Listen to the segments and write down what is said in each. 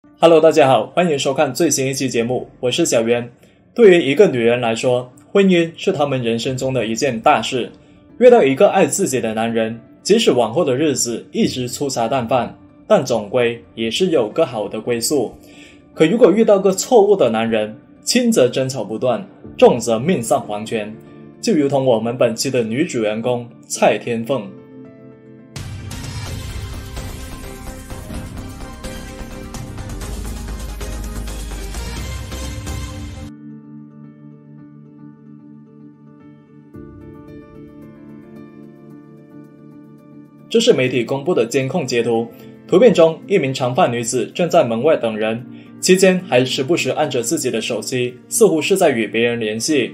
Hello， 大家好，欢迎收看最新一期节目，我是小袁。对于一个女人来说，婚姻是她们人生中的一件大事。遇到一个爱自己的男人，即使往后的日子一直粗茶淡饭，但总归也是有个好的归宿。可如果遇到个错误的男人，轻则争吵不断，重则命丧黄泉，就如同我们本期的女主人公蔡天凤。这是媒体公布的监控截图，图片中一名长发女子正在门外等人，期间还时不时按着自己的手机，似乎是在与别人联系。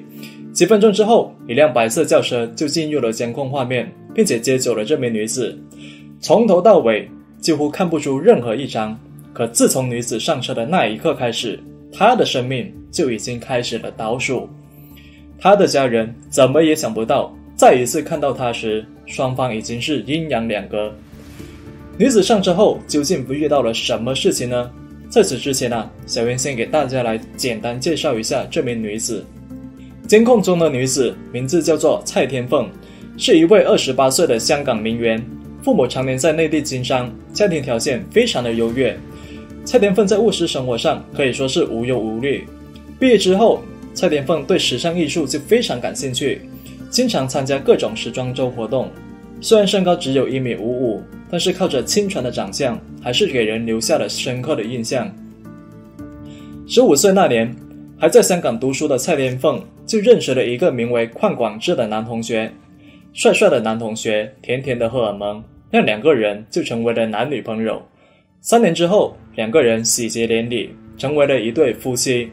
几分钟之后，一辆白色轿车就进入了监控画面，并且接走了这名女子。从头到尾几乎看不出任何异常，可自从女子上车的那一刻开始，她的生命就已经开始了倒数。她的家人怎么也想不到，再一次看到她时，双方已经是阴阳两隔。女子上车后究竟遇到了什么事情呢？在此之前小袁先给大家来简单介绍一下这名女子。监控中的女子名字叫做蔡天凤，是一位28岁的香港名媛，父母常年在内地经商，家庭条件非常的优越。蔡天凤在务实生活上可以说是无忧无虑。毕业之后，蔡天凤对时尚艺术就非常感兴趣，经常参加各种时装周活动。虽然身高只有1.55米，但是靠着清纯的长相，还是给人留下了深刻的印象。15岁那年，还在香港读书的蔡天凤就认识了一个名为邝广志的男同学。帅帅的男同学，甜甜的荷尔蒙，让两个人就成为了男女朋友。3年之后，两个人喜结连理，成为了一对夫妻。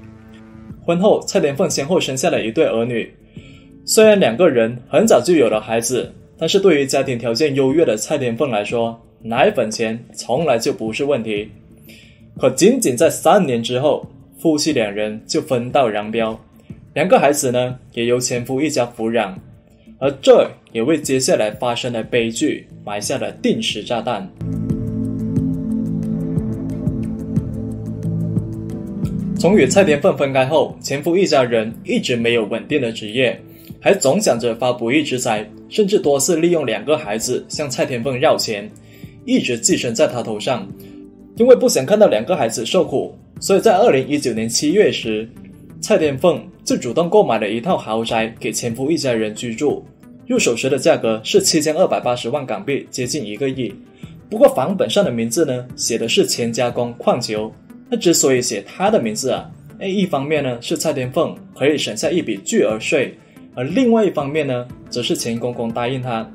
婚后，蔡天凤先后生下了一对儿女。虽然两个人很早就有了孩子，但是对于家庭条件优越的蔡天凤来说，奶粉钱从来就不是问题。可仅仅在3年之后，夫妻两人就分道扬镳，两个孩子呢也由前夫一家抚养，而这也为接下来发生的悲剧埋下了定时炸弹。从与蔡天凤分开后，前夫一家人一直没有稳定的职业，还总想着发不义之财，甚至多次利用2个孩子向蔡天凤要钱，一直寄生在他头上。因为不想看到2个孩子受苦，所以在2019年7月时，蔡天凤就主动购买了一套豪宅给前夫一家人居住，入手时的价格是7280万港币，接近1个亿。不过房本上的名字呢，写的是钱家公矿球。那之所以写他的名字一方面呢是蔡天凤可以省下一笔巨额税，而另外一方面呢，则是钱公公答应他，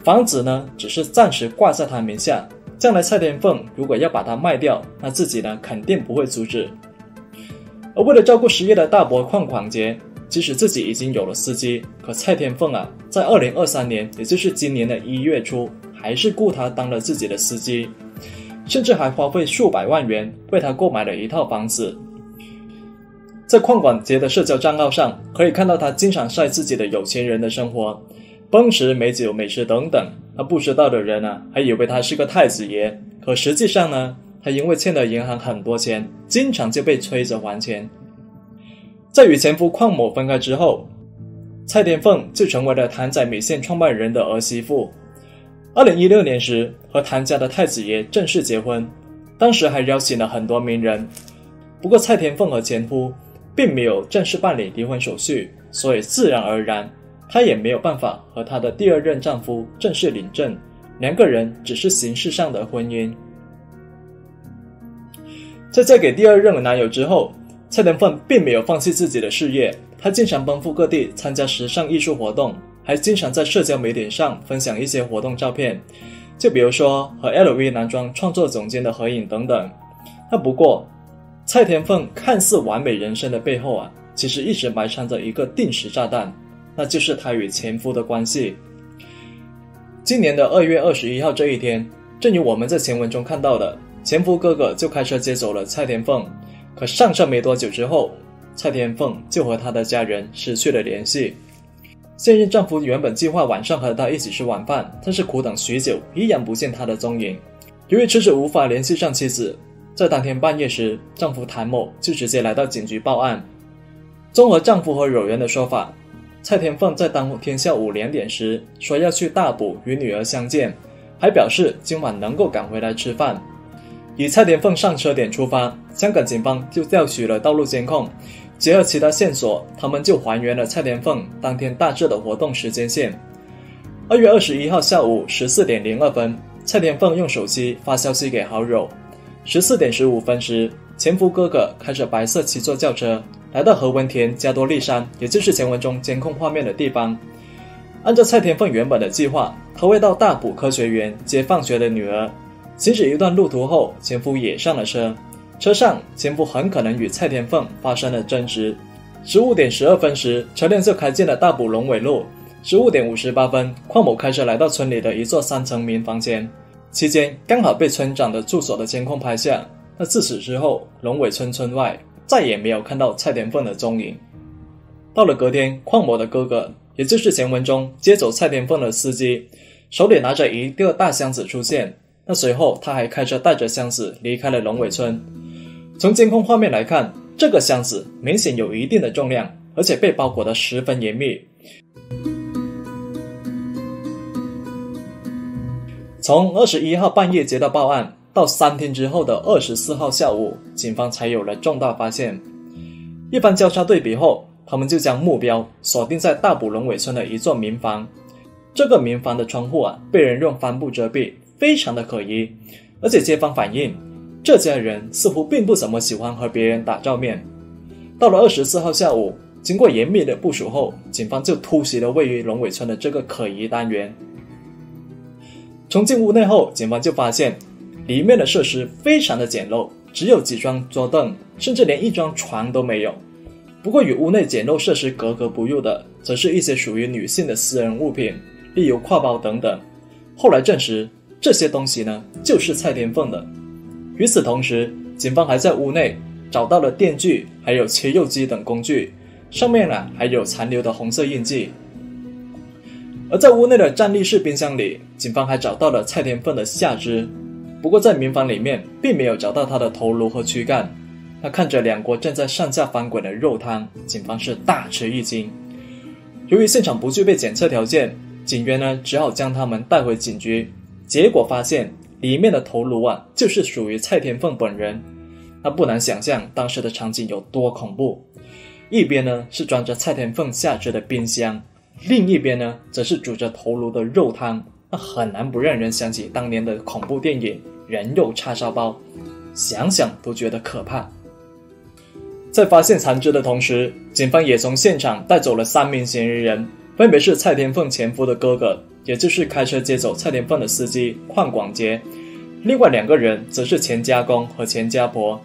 房子呢只是暂时挂在他名下，将来蔡天凤如果要把它卖掉，那自己呢肯定不会阻止。而为了照顾失业的大伯邝广杰，即使自己已经有了司机，可蔡天凤在2023年，也就是今年的1月初，还是雇他当了自己的司机，甚至还花费数百万元为他购买了一套房子。在邝广杰的社交账号上，可以看到他经常晒自己的有钱人的生活，奔驰、美酒、美食等等。不知道的人还以为他是个太子爷，可实际上呢，他因为欠了银行很多钱，经常就被催着还钱。在与前夫邝某分开之后，蔡天凤就成为了谭仔米线创办人的儿媳妇。2016年时，和谭家的太子爷正式结婚，当时还邀请了很多名人。不过蔡天凤和前夫并没有正式办理离婚手续，所以自然而然，她也没有办法和她的第2任丈夫正式领证，两个人只是形式上的婚姻。在嫁给第2任男友之后，蔡天凤并没有放弃自己的事业，她经常奔赴各地参加时尚艺术活动，还经常在社交媒体上分享一些活动照片，就比如说和 LV 男装创作总监的合影等等。不过蔡天凤看似完美人生的背后其实一直埋藏着一个定时炸弹，那就是她与前夫的关系。今年的2月21号这一天，正如我们在前文中看到的，前夫哥哥就开车接走了蔡天凤，可上车没多久之后，蔡天凤就和她的家人失去了联系。现任丈夫原本计划晚上和她一起吃晚饭，但是苦等许久，依然不见她的踪影。由于迟迟无法联系上妻子，在当天半夜时，丈夫谭某就直接来到警局报案。综合丈夫和友人的说法，蔡天凤在当天下午2点时说要去大埔与女儿相见，还表示今晚能够赶回来吃饭。以蔡天凤上车点出发，香港警方就调取了道路监控，结合其他线索，他们就还原了蔡天凤当天大致的活动时间线。2月21号下午14点02分，蔡天凤用手机发消息给好友。14点15分时，前夫哥哥开着白色7座轿车来到何文田加多利山，也就是前文中监控画面的地方。按照蔡天凤原本的计划，她会到大埔科学园接放学的女儿。行驶一段路途后，前夫也上了车。车上，前夫很可能与蔡天凤发生了争执。15点12分时，车辆就开进了大埔龙尾路。15点58分，邝某开车来到村里的一座3层民房前，期间刚好被村长的住所的监控拍下。那自此之后，龙尾村村外再也没有看到蔡天凤的踪影。到了隔天，邝某的哥哥，也就是前文中接走蔡天凤的司机，手里拿着一个大箱子出现。那随后他还开车带着箱子离开了龙尾村。从监控画面来看，这个箱子明显有一定的重量，而且被包裹得十分严密。从21号半夜接到报案，到3天之后的24号下午，警方才有了重大发现。一番交叉对比后，他们就将目标锁定在大埔龙尾村的一座民房。这个民房的窗户被人用帆布遮蔽，非常的可疑。而且街坊反映，这家人似乎并不怎么喜欢和别人打照面。到了24号下午，经过严密的部署后，警方就突袭了位于龙尾村的这个可疑单元。冲进屋内后，警方就发现里面的设施非常的简陋，只有几张桌凳，甚至连一张床都没有。不过与屋内简陋设施格格不入的，则是一些属于女性的私人物品，例如挎包等等。后来证实，这些东西呢，就是蔡天凤的。与此同时，警方还在屋内找到了电锯，还有切肉机等工具，上面还有残留的红色印记。而在屋内的站立式冰箱里，警方还找到了蔡天凤的下肢。不过在民房里面并没有找到她的头颅和躯干。那看着2锅正在上下翻滚的肉汤，警方是大吃一惊。由于现场不具备检测条件，警员呢只好将他们带回警局。结果发现里面的头颅就是属于蔡天凤本人。那不难想象当时的场景有多恐怖。一边呢是装着蔡天凤下肢的冰箱，另一边呢则是煮着头颅的肉汤，那很难不让人想起当年的恐怖电影《人肉叉烧包》，想想都觉得可怕。在发现残肢的同时，警方也从现场带走了3名嫌疑人，分别是蔡天凤前夫的哥哥，也就是开车接走蔡天凤的司机邝广杰，另外2个人则是前家公和前家婆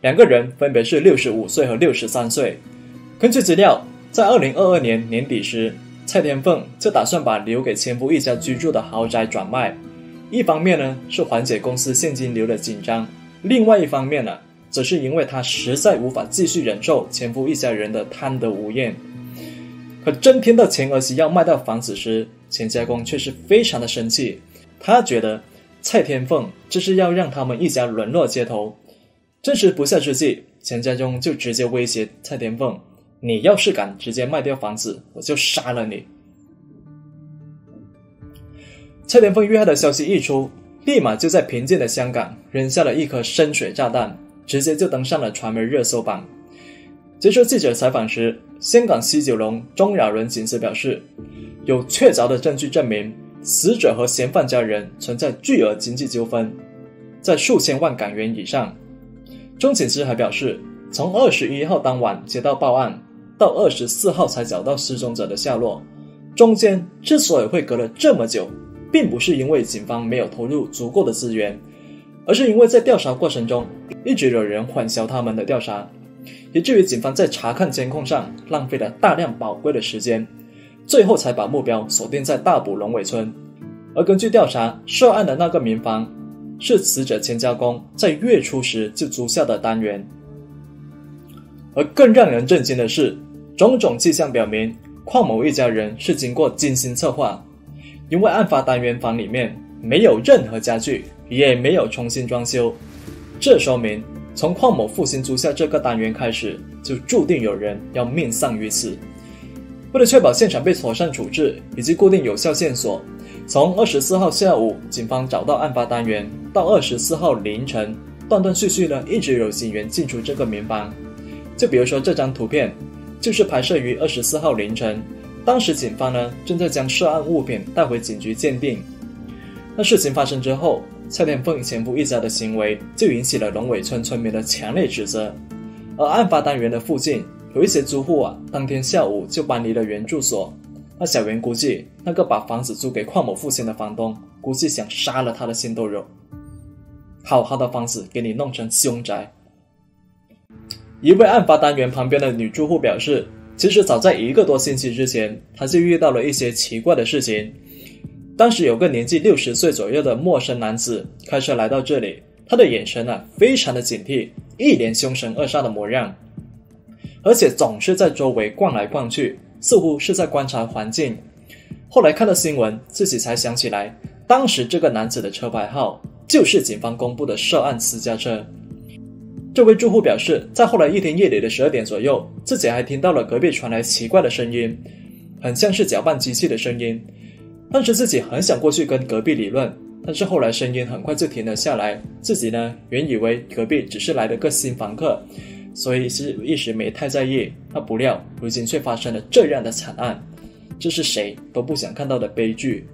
，2个人分别是65岁和63岁。根据资料，在2022年年底时，蔡天凤就打算把留给前夫一家居住的豪宅转卖，一方面呢是缓解公司现金流的紧张，另外一方面呢则是因为他实在无法继续忍受前夫一家人的贪得无厌。可真听到前儿媳要卖掉房子时，前家公却是非常的生气，他觉得蔡天凤这是要让他们一家沦落街头。争执不下之际，前家公就直接威胁蔡天凤，你要是敢直接卖掉房子，我就杀了你。蔡天凤遇害的消息一出，立马就在平静的香港扔下了一颗深水炸弹，直接就登上了传媒热搜榜。接受记者采访时，香港西九龙钟雅伦警司表示，有确凿的证据证明死者和嫌犯家人存在巨额经济纠纷，在数千万港元以上。钟警司还表示，从21号当晚接到报案，到24号才找到失踪者的下落，中间之所以会隔了这么久，并不是因为警方没有投入足够的资源，而是因为在调查过程中一直有人混淆他们的调查，以至于警方在查看监控上浪费了大量宝贵的时间，最后才把目标锁定在大埔龙尾村。而根据调查，涉案的那个民房是死者前家公在月初时就租下的单元。而更让人震惊的是，种种迹象表明邝某一家人是经过精心策划，因为案发单元房里面没有任何家具，也没有重新装修，这说明从邝某负心租下这个单元开始，就注定有人要命丧于此。为了确保现场被妥善处置以及固定有效线索，从24号下午警方找到案发单元到24号凌晨，断断续续一直有警员进出这个民房。就比如说这张图片就是拍摄于24号凌晨，当时警方正在将涉案物品带回警局鉴定。那事情发生之后，蔡天凤前夫一家的行为就引起了龙尾村村民的强烈指责。而案发单元的附近有一些租户当天下午就搬离了原住所。那小袁估计那个把房子租给邝某父亲的房东，估计想杀了他的心都有。好好的房子给你弄成凶宅。一位案发单元旁边的女住户表示，其实早在1个多星期之前，她就遇到了一些奇怪的事情。当时有个年纪60岁左右的陌生男子开车来到这里，他的眼神非常的警惕，一脸凶神恶煞的模样，而且总是在周围逛来逛去，似乎是在观察环境。后来看了新闻，自己才想起来，当时这个男子的车牌号就是警方公布的涉案私家车。这位住户表示，在后来一天夜里的12点左右，自己还听到了隔壁传来奇怪的声音，很像是搅拌机器的声音。当时自己很想过去跟隔壁理论，但是后来声音很快就停了下来。自己原以为隔壁只是来了个新房客，所以是一时没太在意。那不料如今却发生了这样的惨案，这是谁都不想看到的悲剧。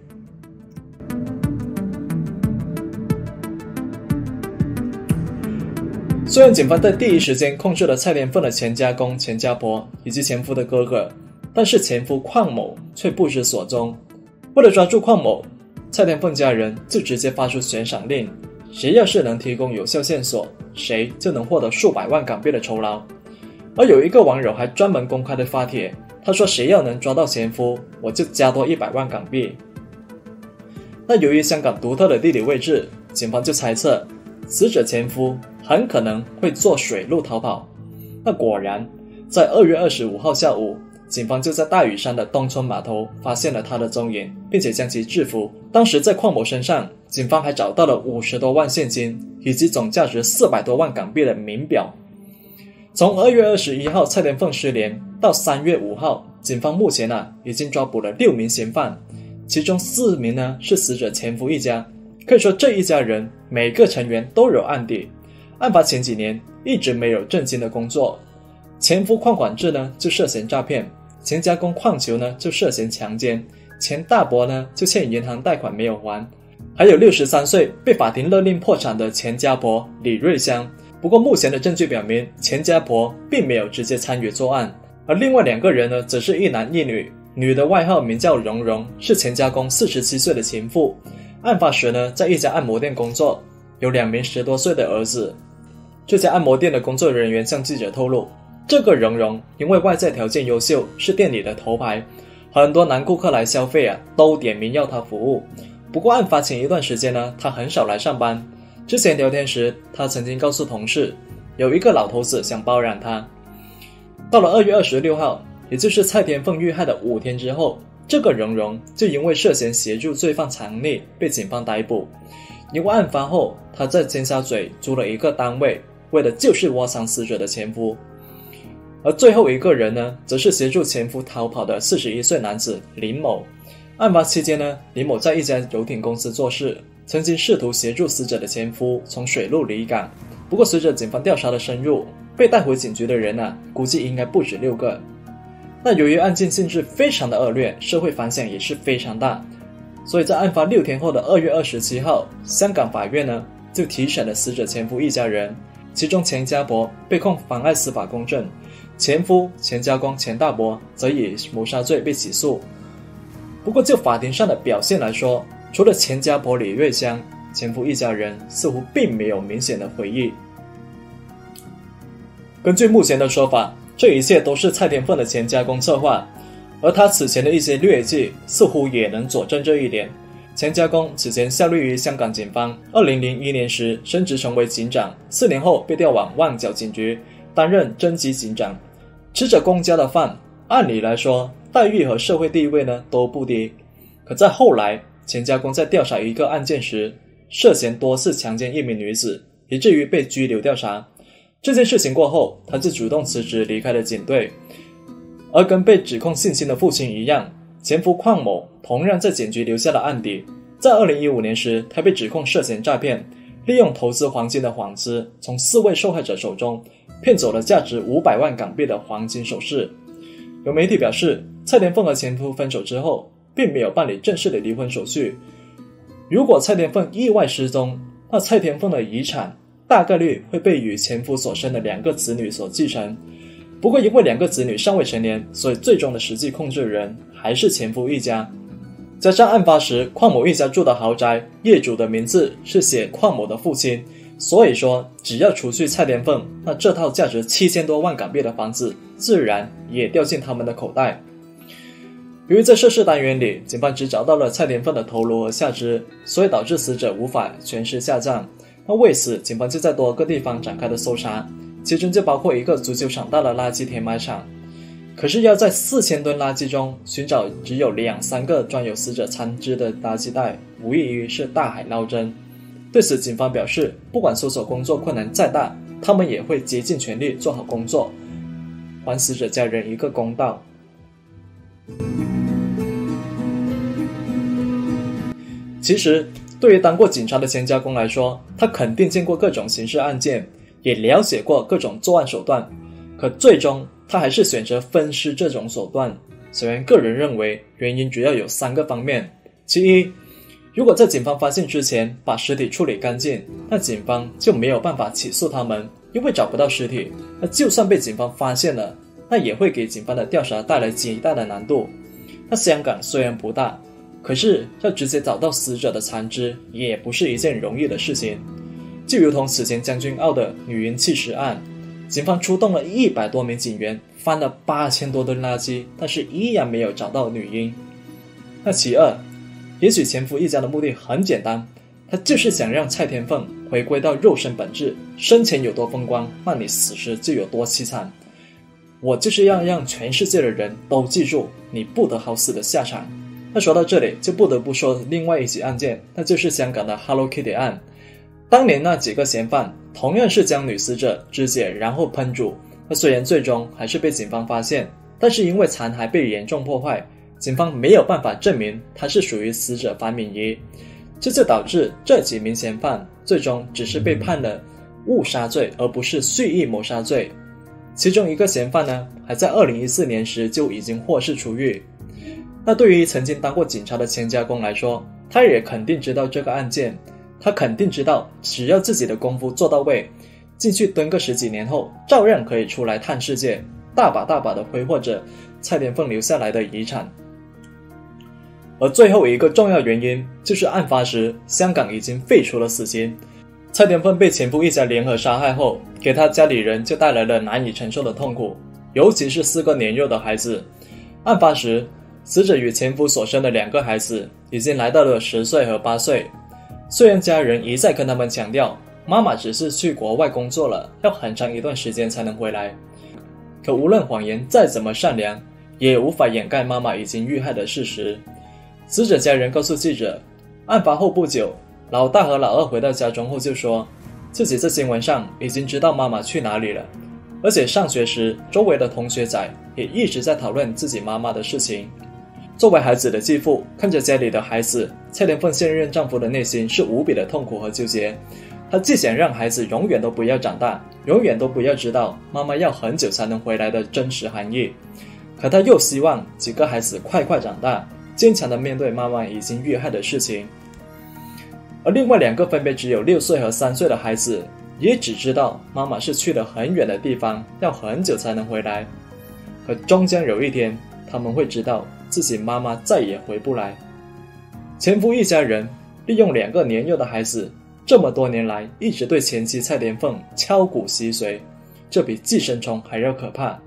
虽然警方在第一时间控制了蔡天凤的前家公、前家婆以及前夫的哥哥，但是前夫邝某却不知所踪。为了抓住邝某，蔡天凤家人就直接发出悬赏令，谁要是能提供有效线索，谁就能获得数百万港币的酬劳。而有一个网友还专门公开的发帖，他说谁要能抓到前夫，我就加多100万港币。那由于香港独特的地理位置，警方就猜测死者前夫很可能会坐水路逃跑。那果然在2月25号下午，警方就在大屿山的东村码头发现了他的踪影，并且将其制服。当时在邝某身上，警方还找到了50多万现金以及总价值400多万港币的名表。从2月21号蔡天凤失联到3月5号，警方目前已经抓捕了6名嫌犯，其中4名是死者前夫一家。可以说这一家人每个成员都有案底，案发前几年一直没有正经的工作。前夫邝管志就涉嫌诈骗，前家公邝球就涉嫌强奸，前大伯就欠银行贷款没有还，还有63岁被法庭勒令破产的前家婆李瑞香。不过目前的证据表明，前家婆并没有直接参与作案，而另外2个人则是一男一女，女的外号名叫蓉蓉，是前家公47岁的情妇。案发时在一家按摩店工作，有2名10多岁的儿子。这家按摩店的工作人员向记者透露，这个蓉蓉因为外在条件优秀，是店里的头牌，很多男顾客来消费都点名要她服务。不过案发前一段时间她很少来上班。之前聊天时，她曾经告诉同事，有一个老头子想包养她。到了2月26号，也就是蔡天凤遇害的5天之后，这个蓉蓉就因为涉嫌协助罪犯藏匿被警方逮捕。因为案发后，她在尖沙咀租了一个单位，为的就是窝藏死者的前夫。而最后一个人则是协助前夫逃跑的41岁男子林某。案发期间林某在一家游艇公司做事，曾经试图协助死者的前夫从水路离港。不过随着警方调查的深入，被带回警局的人估计应该不止6个。那由于案件性质非常的恶劣，社会反响也是非常大，所以在案发6天后的2月27号，香港法院就提审了死者前夫一家人，其中前家婆被控妨碍司法公正，前夫、前家公、前大伯则以谋杀罪被起诉。不过就法庭上的表现来说，除了前家婆李瑞香，前夫一家人似乎并没有明显的悔意。根据目前的说法，这一切都是蔡天凤的前家公策划，而他此前的一些劣迹似乎也能佐证这一点。前家公此前效力于香港警方，2001年时升职成为警长，4年后被调往旺角警局担任侦缉警长。吃着公家的饭，按理来说待遇和社会地位都不低。可在后来，前家公在调查一个案件时，涉嫌多次强奸一名女子，以至于被拘留调查。这件事情过后，他就主动辞职离开了警队。而跟被指控性侵的父亲一样，前夫邝某同样在警局留下了案底。在2015年时，他被指控涉嫌诈骗，利用投资黄金的幌子，从4位受害者手中骗走了价值500万港币的黄金首饰。有媒体表示，蔡天凤和前夫分手之后，并没有办理正式的离婚手续。如果蔡天凤意外失踪，那蔡天凤的遗产大概率会被与前夫所生的2个子女所继承。不过因为2个子女尚未成年，所以最终的实际控制人还是前夫一家。加上案发时邝某一家住的豪宅，业主的名字是写邝某的父亲，所以说只要除去蔡天凤，那这套价值7000多万港币的房子自然也掉进他们的口袋。由于在涉事单元里，警方只找到了蔡天凤的头颅和下肢，所以导致死者无法全尸下葬。那为此，警方就在多个地方展开了搜查，其中就包括一个足球场大的垃圾填埋场。可是要在4000吨垃圾中寻找只有2-3个装有死者残肢的垃圾袋，无异于是大海捞针。对此，警方表示，不管搜索工作困难再大，他们也会竭尽全力做好工作，还死者家人一个公道。其实，对于当过警察的钱家公来说，他肯定见过各种刑事案件，也了解过各种作案手段，可最终他还是选择分尸这种手段。小袁个人认为，原因主要有3个方面。其一，如果在警方发现之前把尸体处理干净，那警方就没有办法起诉他们，因为找不到尸体。那就算被警方发现了，那也会给警方的调查带来极大的难度。那香港虽然不大，可是要直接找到死者的残肢也不是一件容易的事情。就如同此前将军澳的女婴弃尸案，警方出动了100多名警员，翻了8000多吨垃圾，但是依然没有找到女婴。那其二，也许前夫一家的目的很简单，他就是想让蔡天凤回归到肉身本质，生前有多风光，那你死时就有多凄惨。我就是要让全世界的人都记住你不得好死的下场。那说到这里，就不得不说另外一起案件，那就是香港的 Hello Kitty 案。当年那几个嫌犯同样是将女死者肢解然后烹煮，那虽然最终还是被警方发现，但是因为残骸被严重破坏，警方没有办法证明他是属于死者樊敏仪，这就导致这几名嫌犯最终只是被判了误杀罪，而不是蓄意谋杀罪。其中一个嫌犯呢，还在2014年时就已经获释出狱。那对于曾经当过警察的钱家公来说，他也肯定知道这个案件，他肯定知道只要自己的功夫做到位，进去蹲个10几年后，照样可以出来探世界，大把大把的挥霍着蔡天凤留下来的遗产。而最后一个重要原因，就是案发时香港已经废除了死刑，蔡天凤被前夫一家联合杀害后，给他家里人就带来了难以承受的痛苦，尤其是4个年幼的孩子。案发时，死者与前夫所生的2个孩子已经来到了10岁和8岁。虽然家人一再跟他们强调，妈妈只是去国外工作了，要很长一段时间才能回来，可无论谎言再怎么善良，也无法掩盖妈妈已经遇害的事实。死者家人告诉记者，案发后不久，老大和老二回到家中后就说，自己在新闻上已经知道妈妈去哪里了，而且上学时周围的同学仔也一直在讨论自己妈妈的事情。作为孩子的继父，看着家里的孩子，蔡天凤现任丈夫的内心是无比的痛苦和纠结。他既想让孩子永远都不要长大，永远都不要知道妈妈要很久才能回来的真实含义，可他又希望几个孩子快快长大，坚强地面对妈妈已经遇害的事情。而另外2个分别只有6岁和3岁的孩子，也只知道妈妈是去了很远的地方，要很久才能回来，可终将有一天他们会知道自己妈妈再也回不来。前夫一家人利用2个年幼的孩子，这么多年来一直对前妻蔡天凤敲骨吸髓，这比寄生虫还要可怕。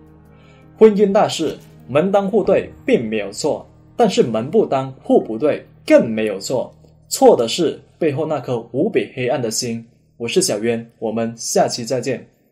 婚姻大事，门当户对并没有错，但是门不当户不对更没有错，错的是背后那颗无比黑暗的心。我是小渊，我们下期再见。